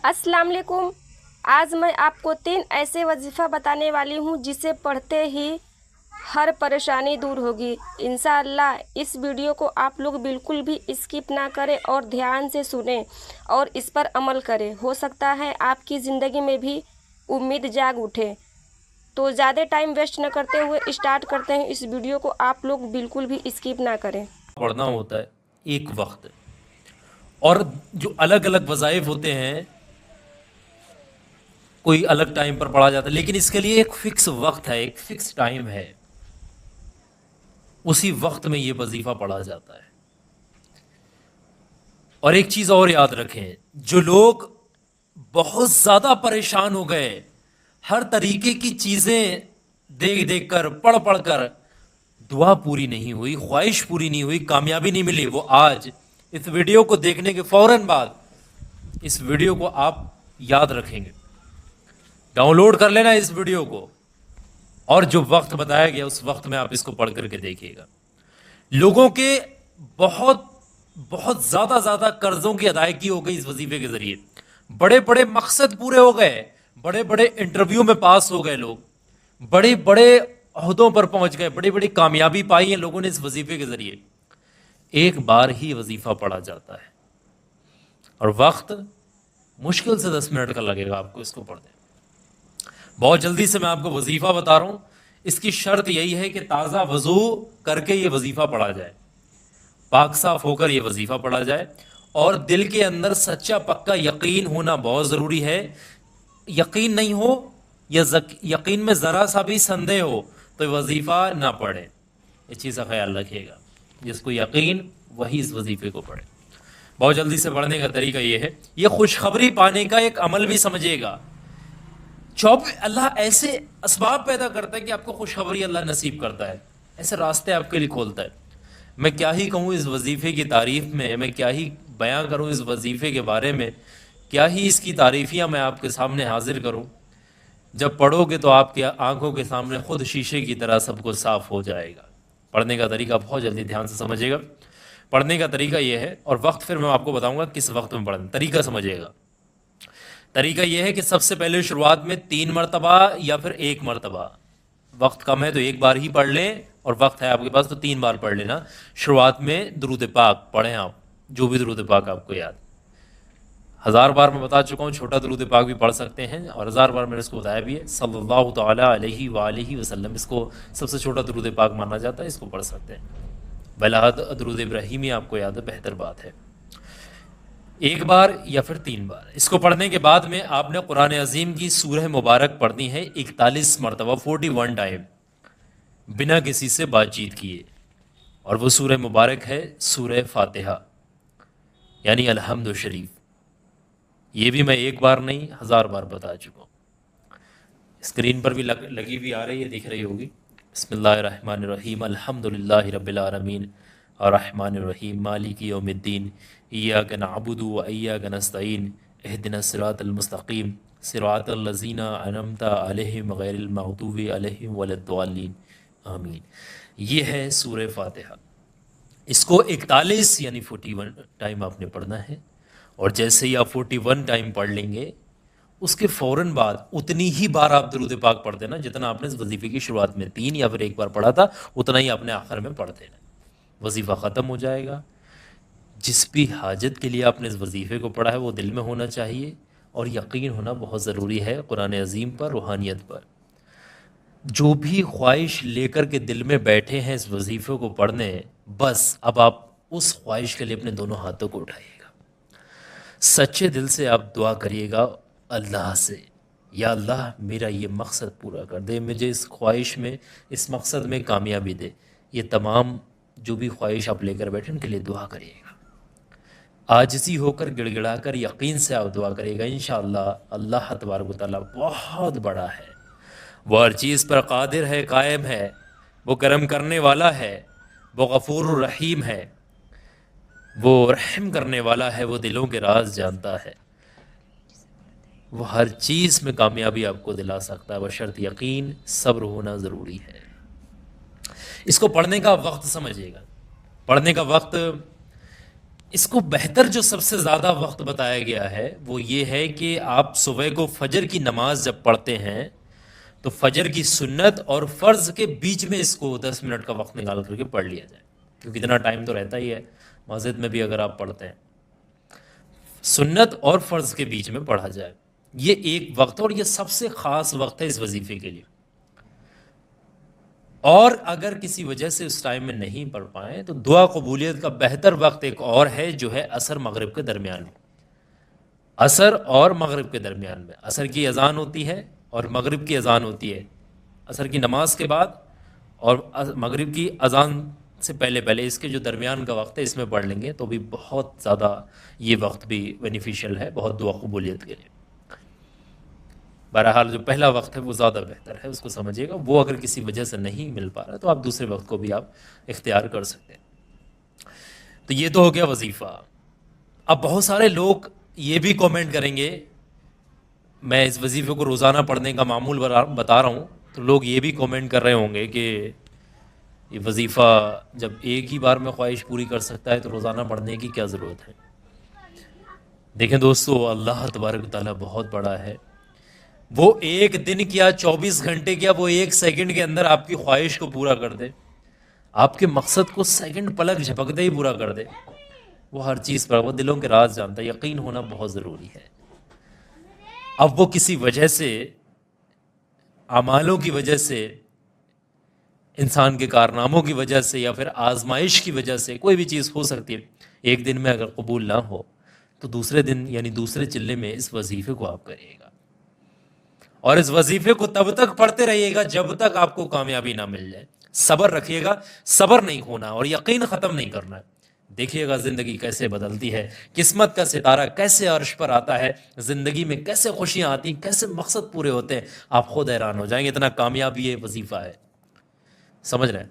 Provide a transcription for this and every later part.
अस्सलाम वालेकुम। आज मैं आपको 3 ऐसे वजीफ़ा बताने वाली हूँ जिसे पढ़ते ही हर परेशानी दूर होगी इंशाअल्लाह। इस वीडियो को आप लोग बिल्कुल भी स्किप ना करें और ध्यान से सुनें और इस पर अमल करें। हो सकता है आपकी ज़िंदगी में भी उम्मीद जाग उठे। तो ज़्यादा टाइम वेस्ट न करते हुए स्टार्ट करते हैं इस वीडियो को। आप लोग बिल्कुल भी स्किप ना करें। पढ़ना होता है एक वक्त, और जो अलग अलग वज़ाइफ होते हैं कोई अलग टाइम पर पढ़ा जाता है, लेकिन इसके लिए एक फिक्स वक्त है, एक फिक्स टाइम है। उसी वक्त में ये वजीफा पढ़ा जाता है। और एक चीज़ और याद रखें, जो लोग बहुत ज़्यादा परेशान हो गए, हर तरीके की चीज़ें देख देख कर, पढ़ पढ़ कर, दुआ पूरी नहीं हुई, ख्वाहिश पूरी नहीं हुई, कामयाबी नहीं मिली, वो आज इस वीडियो को देखने के फौरन बाद इस वीडियो को आप याद रखेंगे। डाउनलोड कर लेना इस वीडियो को, और जो वक्त बताया गया उस वक्त में आप इसको पढ़ करके देखिएगा। लोगों के बहुत बहुत ज्यादा कर्जों की अदायगी हो गई इस वजीफे के जरिए। बड़े बड़े मकसद पूरे हो गए, बड़े बड़े इंटरव्यू में पास हो गए लोग, बड़े बड़े ओहदों पर पहुंच गए, बड़ी बड़ी कामयाबी पाई है लोगों ने इस वजीफे के जरिए। एक बार ही वजीफा पढ़ा जाता है और वक्त मुश्किल से 10 मिनट का लगेगा आपको इसको पढ़ने। बहुत जल्दी से मैं आपको वजीफा बता रहा हूं। इसकी शर्त यही है कि ताज़ा वजू करके ये वजीफा पढ़ा जाए, पाक साफ होकर ये वजीफा पढ़ा जाए, और दिल के अंदर सच्चा पक्का यकीन होना बहुत ज़रूरी है। यकीन नहीं हो या यकीन में ज़रा सा भी संदेह हो तो ये वजीफा ना पढ़े। इस चीज़ का ख्याल रखिएगा, जिसको यकीन वही इस वजीफे को पढ़े। बहुत जल्दी से पढ़ने का तरीका ये है, ये खुशखबरी पाने का एक अमल भी समझिएगा। अल्लाह ऐसे असबाब पैदा करता है कि आपको खुशखबरी अल्लाह नसीब करता है, ऐसे रास्ते आपके लिए खोलता है। मैं क्या ही कहूँ इस वजीफे की तारीफ में, मैं क्या ही बयां करूँ इस वजीफे के बारे में, क्या ही इसकी तारीफियाँ मैं आपके सामने हाजिर करूँ। जब पढ़ोगे तो आपके आंखों के सामने खुद शीशे की तरह सब कुछ साफ हो जाएगा। पढ़ने का तरीका बहुत जल्दी ध्यान से समझिएगा। पढ़ने का तरीका ये है, और वक्त फिर मैं आपको बताऊंगा किस वक्त में पढ़ना। तरीका समझिएगा। तरीका यह है कि सबसे पहले शुरुआत में 3 मरतबा या फिर 1 मरतबा, वक्त कम है तो एक बार ही पढ़ लें, और वक्त है आपके पास तो 3 बार पढ़ लेना। शुरुआत में दुरूद पाक पढ़ें आप, जो भी दुरूद पाक आपको याद। 1000 बार मैं बता चुका हूँ, छोटा दुरूद पाक भी पढ़ सकते हैं, और 1000 बार मैंने इसको बताया भी है। सल्लल्लाहु तआला अलैहि वालिहि वसल्लम, इसको सबसे छोटा दुरूद पाक माना जाता है, इसको पढ़ सकते हैं। बलाहद दुरूद इब्राहिमी आपको याद है, बेहतर बात है। 1 बार या फिर 3 बार। इसको पढ़ने के बाद में आपने कुरान अजीम की सूरह मुबारक पढ़नी है 41 मरतबा, 41 टाइम, बिना किसी से बातचीत किए। और वो सूरह मुबारक है सूरह फातिहा, यानी अलहम्दु शरीफ। ये भी मैं 1 बार नहीं 1000 बार बता चुका हूँ। स्क्रीन पर भी लगी हुई आ रही है, दिख रही होगी। बिस्मिल्लाहिर्रहमानिर्रहीम, अल्हम्दुलिल्लाहि रब्बिल आलमीन, अर्रहमानिर्रहीम, मालिकी यौमिद्दीन, इय्याका नअबुदु व इय्याका नस्तईन, इहदिनस सिरातल मुस्तकीम, सिरातल लज़ीना अनअमता अलैहिम गैरिल मग़दूबि अलैहिम वलद्दाल्लीन, आमीन। ये है सूरह फातिहा। इसको 41 यानी 41 टाइम आपने पढ़ना है, और जैसे ही आप 41 टाइम पढ़ लेंगे उसके फ़ौरन बाद उतनी ही बार आप दुरूद पाक पढ़ देना जितना आपने इस वजीफ़े की शुरुआत में 3 या फिर 1 बार पढ़ा था, उतना ही आपने आखिर में पढ़ देना। वजीफ़ा ख़त्म हो जाएगा। जिस भी हाजत के लिए आपने इस वजीफ़े को पढ़ा है वो दिल में होना चाहिए, और यकीन होना बहुत ज़रूरी है कुरान अजीम पर, रूहानियत पर। जो भी ख्वाहिश लेकर के दिल में बैठे हैं इस वजीफ़े को पढ़ने, बस अब आप उस ख्वाहिश के लिए अपने दोनों हाथों को उठाइएगा, सच्चे दिल से आप दुआ करिएगा अल्लाह से, या अल्लाह मेरा ये मकसद पूरा कर दे, मुझे इस ख्वाहिश में, इस मकसद में कामयाबी दे। ये तमाम जो भी ख्वाहिश आप लेकर बैठे उनके लिए दुआ करिएगा। आजिज़ी होकर, गिड़गिड़ा कर, यकीन से आप दुआ करिएगा। इंशाअल्लाह अल्लाह तबारक व तआला बहुत बड़ा है, वो हर चीज़ पर कादिर है, कायम है, वो करम करने वाला है, वो गफूर रहीम है, वो रहम करने वाला है, वो दिलों के राज जानता है, वो हर चीज़ में कामयाबी आपको दिला सकता है, बशर्त यकीन सब्र होना ज़रूरी है। इसको पढ़ने का वक्त समझिएगा। पढ़ने का वक्त اس کو بہتر جو سب سے زیادہ وقت بتایا گیا ہے وہ یہ ہے کہ آپ صبح کو فجر کی نماز جب پڑھتے ہیں تو فجر کی سنت اور فرض کے بیچ میں اس کو 10 منٹ کا وقت نکال کر کے پڑھ لیا جائے، کیونکہ اتنا ٹائم تو رہتا ہی ہے مسجد میں بھی اگر آپ پڑھتے ہیں، سنت اور فرض کے بیچ میں پڑھا جائے۔ یہ ایک وقت اور یہ سب سے خاص وقت ہے اس وظیفے کے لیے، اور اگر کسی وجہ سے اس ٹائم میں نہیں پڑھ پائیں تو دعا قبولیت کا بہتر وقت ایک اور ہے جو ہے عصر مغرب کے درمیان میں، عصر اور مغرب کے درمیان میں عصر کی اذان ہوتی ہے اور مغرب کی اذان ہوتی ہے، عصر کی نماز کے بعد اور مغرب کی اذان سے پہلے پہلے اس کے جو درمیان کا وقت ہے اس میں پڑھ لیں گے تو بھی بہت زیادہ یہ وقت بھی بینیفیشیل ہے بہت دعا قبولیت کے لیے۔ بہرحال جو پہلا وقت ہے وہ زیادہ بہتر ہے، اس کو سمجھیے گا، وہ اگر کسی وجہ سے نہیں مل پا رہا تو آپ دوسرے وقت کو بھی آپ اختیار کر سکتے ہیں۔ تو یہ تو ہو گیا وظیفہ۔ اب بہت سارے لوگ یہ بھی کومنٹ کریں گے، میں اس وظیفے کو روزانہ پڑھنے کا معمول بتا رہا ہوں تو لوگ یہ بھی کومنٹ کر رہے ہوں گے کہ یہ وظیفہ جب ایک ہی بار میں خواہش پوری کر سکتا ہے تو روزانہ پڑھنے کی کیا ضرورت ہے؟ دیکھیں دوستو، اللہ تبارک و تعالیٰ بہت بڑا ہے، وہ ایک دن کیا 24 گھنٹے کیا وہ ایک سیکنڈ کے اندر آپ کی خواہش کو پورا کر دے، آپ کے مقصد کو سیکنڈ پلک جھپکتے ہی پورا کر دے۔ وہ ہر چیز پر، وہ دلوں کے راز جانتا ہے، یقین ہونا بہت ضروری ہے۔ اب وہ کسی وجہ سے، اعمالوں کی وجہ سے، انسان کے کارناموں کی وجہ سے یا پھر آزمائش کی وجہ سے، کوئی بھی چیز ہو سکتی ہے، ایک دن میں اگر قبول نہ ہو تو دوسرے دن یعنی دوسرے چلے میں اس وظیفے کو آپ کریے گا، اور اس وظیفے کو تب تک پڑھتے رہیے گا جب تک آپ کو کامیابی نہ مل جائے۔ صبر رکھیے گا، صبر نہیں ہونا اور یقین ختم نہیں کرنا ہے۔ دیکھیے گا زندگی کیسے بدلتی ہے، قسمت کا ستارہ کیسے عرش پر آتا ہے، زندگی میں کیسے خوشیاں آتی ہیں، کیسے مقصد پورے ہوتے ہیں، آپ خود حیران ہو جائیں گے، اتنا کامیابی یہ وظیفہ ہے، سمجھ رہے ہیں؟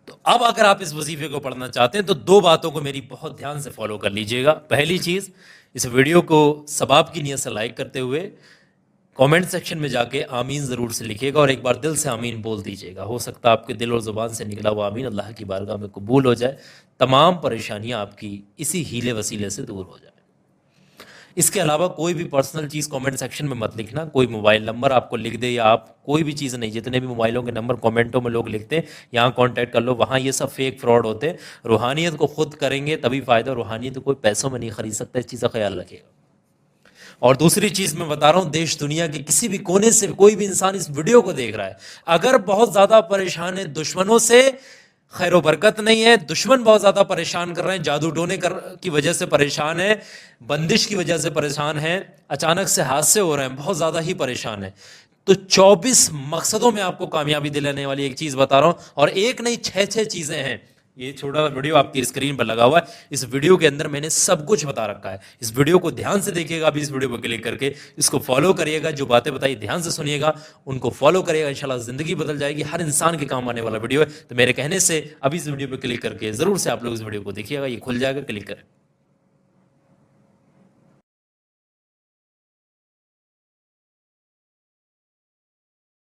تو اب اگر آپ اس وظیفے کو پڑھنا چاہتے ہیں تو دو باتوں کو میری بہت دھیان سے فالو کر لیجئے گا۔ پہلی چیز، اس ویڈیو کو ثواب کی نیت سے لائک کرتے ہوئے کامنٹ سیکشن میں جا کے آمین ضرور سے لکھیے گا اور ایک بار دل سے آمین بول دیجیے گا، ہو سکتا ہے آپ کے دل اور زبان سے نکلا ہوا آمین اللہ کی بارگاہ میں قبول ہو جائے، تمام پریشانیاں آپ کی اسی ہیلے وسیلے سے دور ہو جائیں۔ اس کے علاوہ کوئی بھی پرسنل چیز کامنٹ سیکشن میں مت لکھنا، کوئی موبائل نمبر آپ کو لکھ دے یا آپ کوئی بھی چیز نہیں، جتنے بھی موبائلوں کے نمبر کامنٹوں میں لوگ لکھتے ہیں یہاں کانٹیکٹ کر لو، وہاں یہ سب فیک فراڈ ہوتے ہیں۔ روحانیت کو خود کریں گے تبھی فائدہ، روحانیت کو کوئی پیسوں میں نہیں خرید سکتا، اس چیز کا خیال رکھیے گا۔ اور دوسری چیز میں بتا رہا ہوں، دیش دنیا کے کسی بھی کونے سے کوئی بھی انسان اس ویڈیو کو دیکھ رہا ہے، اگر بہت زیادہ پریشان ہے، دشمنوں سے خیر و برکت نہیں ہے، دشمن بہت زیادہ پریشان کر رہے ہیں، جادو ٹونے کی وجہ سے پریشان ہے، بندش کی وجہ سے پریشان ہے، اچانک سے حادثے ہو رہے ہیں، بہت زیادہ ہی پریشان ہے، تو 24 مقصدوں میں آپ کو کامیابی دلانے والی ایک چیز بتا رہا ہوں، اور ایک نہیں 6 چیزیں ہیں۔ یہ چھوٹا ویڈیو آپ کی اسکرین پر لگا ہوا ہے، اس ویڈیو کے اندر میں نے سب کچھ بتا رکھا ہے، اس ویڈیو کو دھیان سے دیکھیے گا، ابھی اس ویڈیو کو کلک کر کے اس کو فالو کریے گا، جو باتیں بتائی دھیان سے سنیے گا، ان کو فالو کریے گا، انشاءاللہ زندگی بدل جائے گی، ہر انسان کے کام آنے والا ویڈیو ہے۔ تو میرے کہنے سے ابھی اس ویڈیو پہ کلک کر کے ضرور سے آپ لوگ اس ویڈیو کو دیکھیے گا، یہ کھل جائے گا، کلک کریں۔